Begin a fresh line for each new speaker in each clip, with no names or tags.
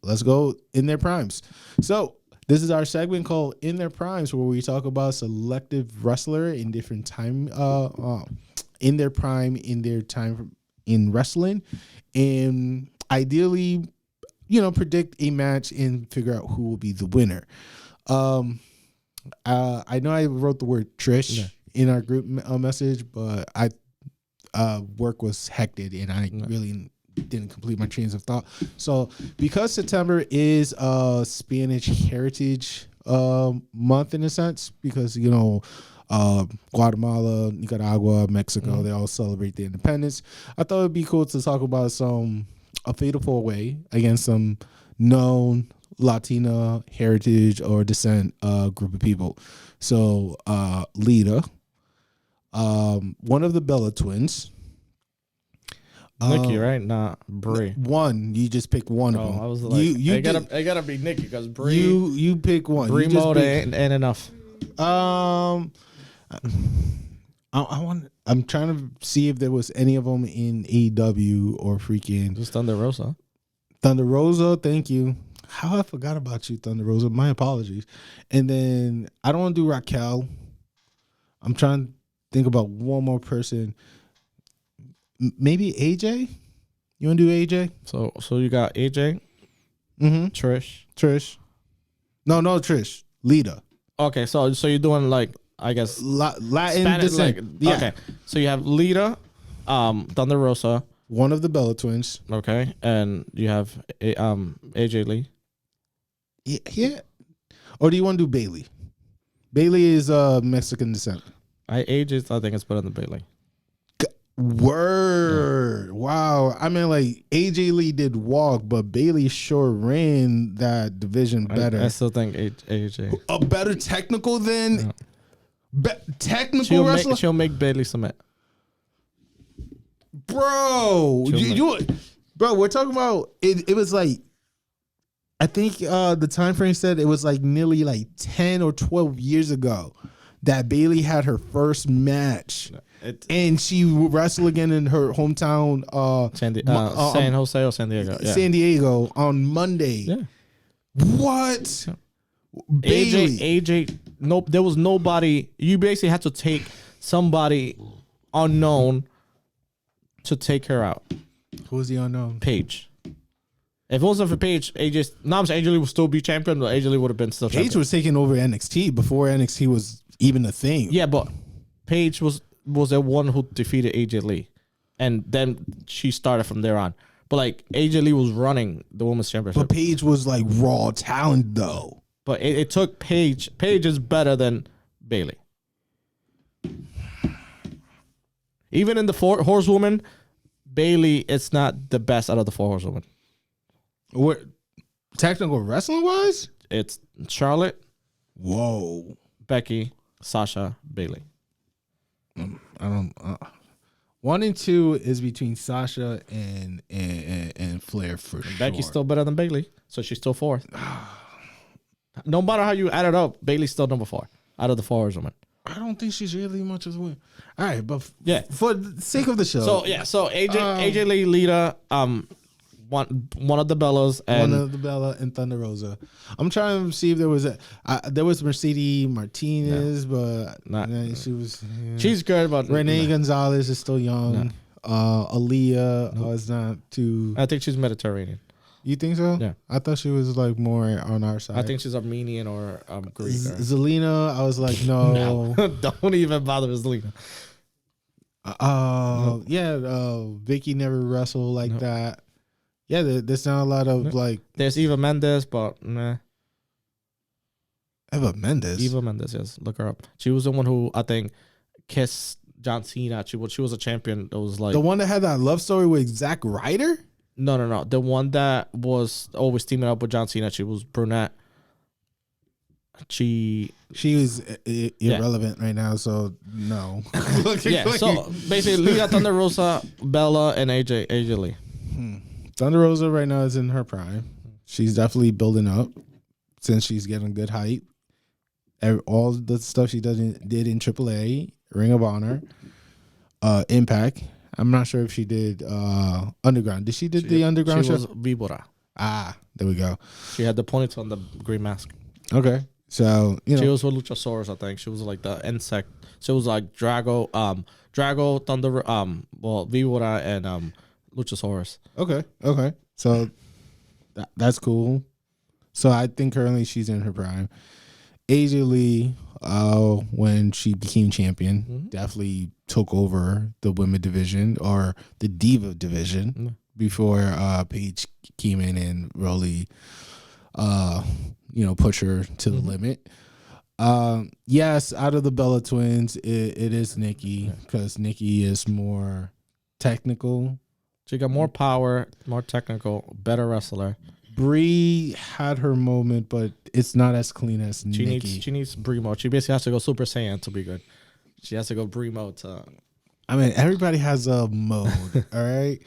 let's go in their primes. So this is our segment called In Their Primes, where we talk about selective wrestler in different time, in their prime, in their time in wrestling, and ideally, predict a match and figure out who will be the winner. I know I wrote the word Trish in our group message, but work was hectic and I really didn't complete my trains of thought. So because September is Spanish Heritage Month in a sense, because Guatemala, Nicaragua, Mexico, they all celebrate their independence. I thought it'd be cool to talk about a fatal four way against some known Latina heritage or descent group of people. So Lita, one of the Bella twins.
Nikki, right? Nah, Brie.
One. You just pick one of them.
I was like, it gotta be Nikki because Brie.
You pick one.
Brie mode ain't enough.
I'm trying to see if there was any of them in AEW or freaking.
Just Thunder Rosa.
Thunder Rosa, thank you. How I forgot about you, Thunder Rosa. My apologies. And then I don't want to do Raquel. I'm trying to think about one more person. Maybe AJ? You want to do AJ?
So you got AJ?
Mm-hmm.
Trish?
No, Trish. Lita.
Okay, so you're doing like, I guess,
Latin
Spanish,
descent.
like,
Yeah.
Okay, so you have Lita, Thunder Rosa.
One of the Bella twins.
Okay, and you have AJ Lee.
Yeah. Or do you want to do Bailey? Bailey is Mexican descent.
AJ, I think it's better than Bailey.
Word. Yeah. Wow. I mean, like, AJ Lee did walk, but Bailey sure ran that division better.
I still think AJ.
A better technical than technical wrestler?
She'll make Bailey submit.
Bro. Bro, we're talking about it was like, I think the time frame said it was like nearly like 10 or 12 years ago that Bailey had her first match. And she wrestled again in her hometown,
San Jose or San Diego. Yeah.
San Diego on Monday.
Yeah.
What? Bailey.
AJ. Nope. There was nobody. You basically had to take somebody unknown to take her out.
Who was the unknown?
Paige. If it wasn't for Paige, AJ Lee would still be champion, but AJ Lee would have been still champion.
Paige was taking over NXT before NXT was even a thing.
Yeah, but Paige was the one who defeated AJ Lee, and then she started from there on. But like AJ Lee was running the women's championship.
But Paige was like raw talent though.
But it took Paige. Paige is better than Bailey. Even in the four horsewoman, Bailey is not the best out of the four horsewomen.
What technical wrestling wise?
It's Charlotte,
whoa,
Becky, Sasha, Bailey.
I don't. 1 and 2 is between Sasha and Flair for sure.
Becky's still better than Bailey, so she's still fourth. No matter how you add it up, Bailey's still number 4 out of the four horsewomen.
I don't think she's really much as well. All right, but
for
the sake of the show.
So AJ Lee, Lita, one of the Bellas, and
one of the Bella and Thunder Rosa. I'm trying to see if there was Mercedes Martinez, but she was. Yeah.
She's good, but
Renee Gonzalez is still young. Aaliyah is not too.
I think she's Mediterranean.
You think so?
Yeah.
I thought she was like more on our side.
I think she's Armenian or Greek.
Zelina, I was like, no.
Don't even bother with Zelina.
Vicky never wrestled like that. Yeah, there's not a lot of like.
There's Eva Mendes, but nah.
Eva Mendes,
yes. Look her up. She was the one who I think kissed John Cena. She was a champion. It was like
the one that had that love story with Zack Ryder.
No. The one that was always teaming up with John Cena. She was brunette. She
is irrelevant right now, so no.
So basically, Lita, Thunder Rosa, Bella, and AJ Lee.
Thunder Rosa right now is in her prime. She's definitely building up since she's getting good hype. All the stuff she did in AAA, Ring of Honor, Impact. I'm not sure if she did Underground. Did she the Underground
show?
She was
Víbora.
There we go.
She had the ponytail on the green mask.
Okay. So,
She was with Luchasaurus, I think. She was like the insect. She was like Drago, Thunder, Vivora, and Luchasaurus.
Okay. So that's cool. So I think currently she's in her prime. AJ Lee, when she became champion, definitely took over the women division or the Diva division before Paige came in and really, push her to the limit. Yes, out of the Bella twins, it is Nikki because Nikki is more technical.
She got more power, more technical, better wrestler.
Brie had her moment, but it's not as clean as Nikki.
She needs Brie mode. She basically has to go Super Saiyan to be good. She has to go Brie mode to.
I mean, everybody has a mode, all right?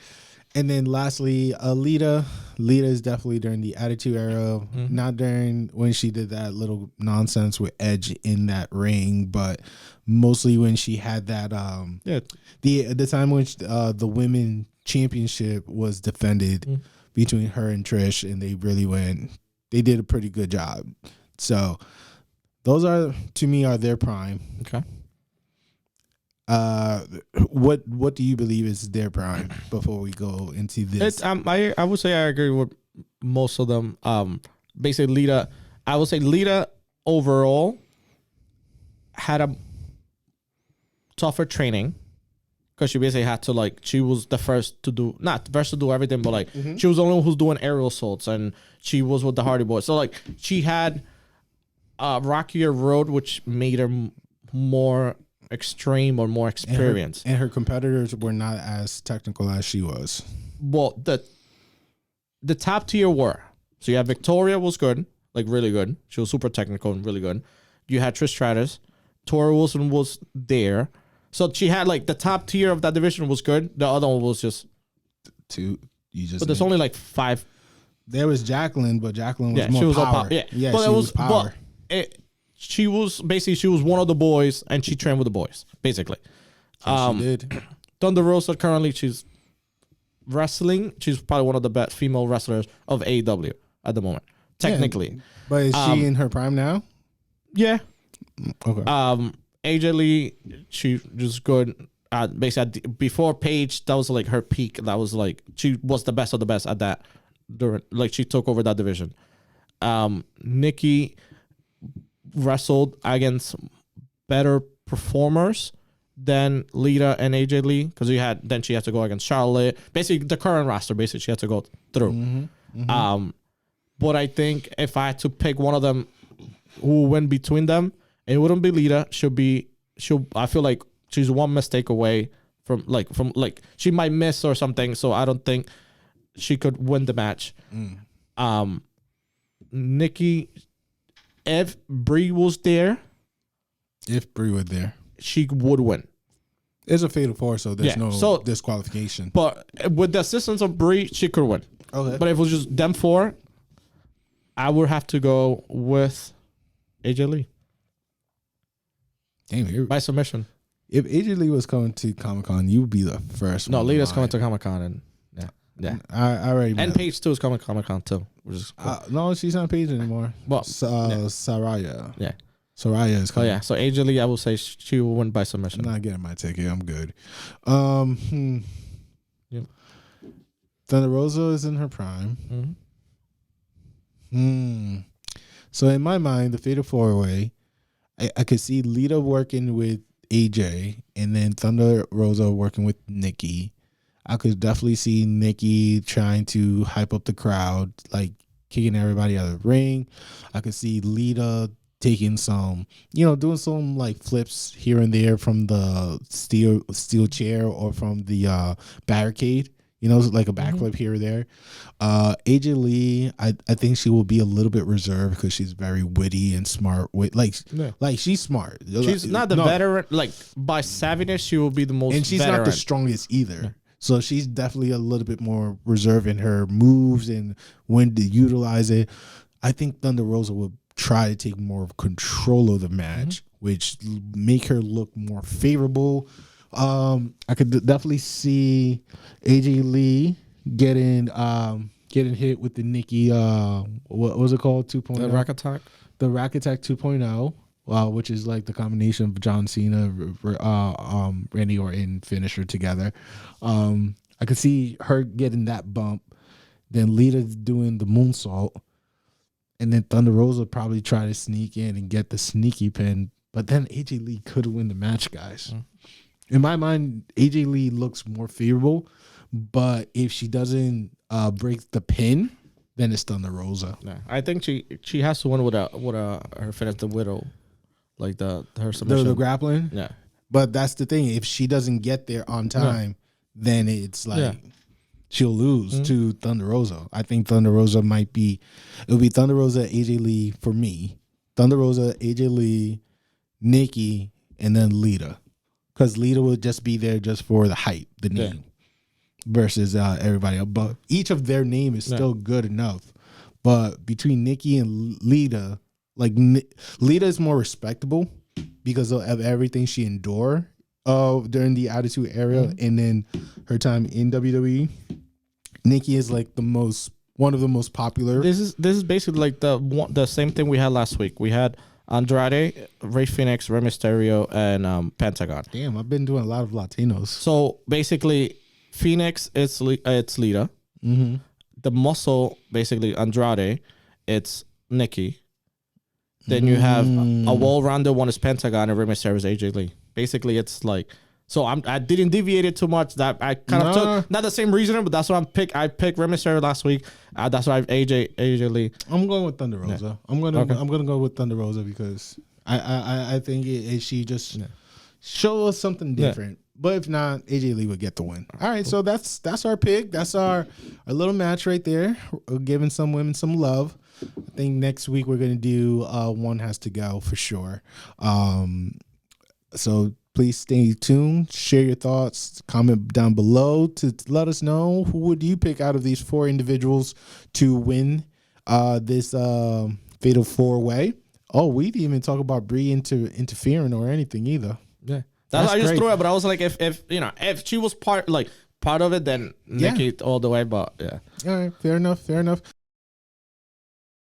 And then lastly, Lita. Lita is definitely during the Attitude Era, not during when she did that little nonsense with Edge in that ring, but mostly when she had that the time when the women championship was defended between her and Trish, and they did a pretty good job. So those are, to me, are their prime.
Okay.
What do you believe is their prime before we go into this?
I would say I agree with most of them. Basically Lita, I would say Lita overall had a tougher training because she basically had to she was the first to do everything, but she was the only one who's doing aerial assaults, and she was with the Hardy Boys. So she had a rockier road, which made her more extreme or more experienced,
and her competitors were not as technical as she was.
Well, the top tier were. So you had Victoria was good, really good. She was super technical and really good. You had Trish Stratus, Tori Wilson was there. So she had the top tier of that division was good. The other one was just
two.
But there's only 5.
There was Jacqueline, but Jacqueline was more power.
Yeah,
but she was power.
She was one of the boys, and she trained with the boys, basically.
She did.
Thunder Rosa, currently, she's wrestling. She's probably one of the best female wrestlers of AEW at the moment, technically.
Yeah, but is she in her prime now?
Yeah.
Okay.
AJ Lee, she was good. Basically, before Paige, that was her peak. That was she was the best of the best at that. She took over that division. Nikki wrestled against better performers than Lita and AJ Lee because she had to go against Charlotte. Basically, the current roster. Basically, she had to go through. But I think if I had to pick one of them who will win between them, it wouldn't be Lita. I feel like she's one mistake away from she might miss or something. So I don't think she could win the match. Nikki, if Brie was there, she would win.
It's a fatal four, so there's no disqualification.
But with the assistance of Brie, she could win.
Okay.
But if it was just them four, I would have to go with AJ Lee.
Damn,
by submission.
If AJ Lee was coming to Comic-Con, you would be the first.
No, Lita's coming to Comic-Con, and yeah.
I already.
And Paige too is coming to Comic-Con too, which is cool.
No, she's not Paige anymore.
Well,
Saraya.
Yeah.
Saraya is coming.
Oh yeah. So AJ Lee, I will say she will win by submission.
I'm not getting my ticket. I'm good.
Yep.
Thunder Rosa is in her prime.
Mm-hmm.
So in my mind, the Fatal 4-Way, I could see Lita working with AJ and then Thunder Rosa working with Nikki. I could definitely see Nikki trying to hype up the crowd, kicking everybody out of the ring. I could see Lita taking some, doing some flips here and there from the steel chair or from the barricade. A backflip here or there. AJ Lee, I think she will be a little bit reserved because she's very witty and smart. She's smart.
She's not the veteran. By savviness, she will be the most.
And she's
veteran.
not the strongest either. Yeah. So she's definitely a little bit more reserved in her moves and when to utilize it. I think Thunder Rosa will try to take more control of the match, which make her look more favorable. I could definitely see AJ Lee getting getting hit with the Nikki, what was it called? 2.0?
The Rack Attack.
The Rack Attack 2.0, which is like the combination of John Cena, Randy Orton finisher together. I could see her getting that bump. Then Lita's doing the moonsault. And then Thunder Rosa probably try to sneak in and get the sneaky pin. But then AJ Lee could win the match, guys. In my mind, AJ Lee looks more favorable. But if she doesn't break the pin, then it's Thunder Rosa.
Yeah. I think she has to win with her finish, the Widow. Like her submission.
The grappling?
Yeah.
But that's the thing. If she doesn't get there on time, then it's like she'll lose to Thunder Rosa. I think Thunder Rosa it'll be Thunder Rosa, AJ Lee for me. Thunder Rosa, AJ Lee, Nikki, and then Lita. Because Lita would just be there just for the hype, the name, versus everybody else. But each of their name is still good enough. But between Nikki and Lita, like Lita is more respectable because of everything she endured during the Attitude Era and then her time in WWE. Nikki is like one of the most popular.
This is basically like the same thing we had last week. We had Andrade, Rey Fenix, Rey Mysterio, and Pentagon.
Damn, I've been doing a lot of Latinos.
So basically, Phoenix it's Lita.
Mm-hmm.
The muscle, basically Andrade, it's Nikki. Then you have a well-rounded one is Pentagon, and Rey Mysterio is AJ Lee. Basically, it's like. So I didn't deviate it too much. That I kind of took not the same reasoning, but that's what I picked Rey Mysterio last week. That's why AJ Lee.
I'm going with Thunder Rosa. I'm gonna go with Thunder Rosa because I think she just show us something different. Yeah. But if not, AJ Lee would get the win. All right, so that's our pick. That's our little match right there. We're giving some women some love. I think next week we're gonna do One Has to Go for sure. So. Please stay tuned. Share your thoughts. Comment down below to let us know who would you pick out of these 4 individuals to win this Fatal 4-Way. Oh, we didn't even talk about Brie interfering or anything either.
Yeah, I just threw it, but I was like, if she was part of it, then Nikki all the way. But yeah,
all right, fair enough.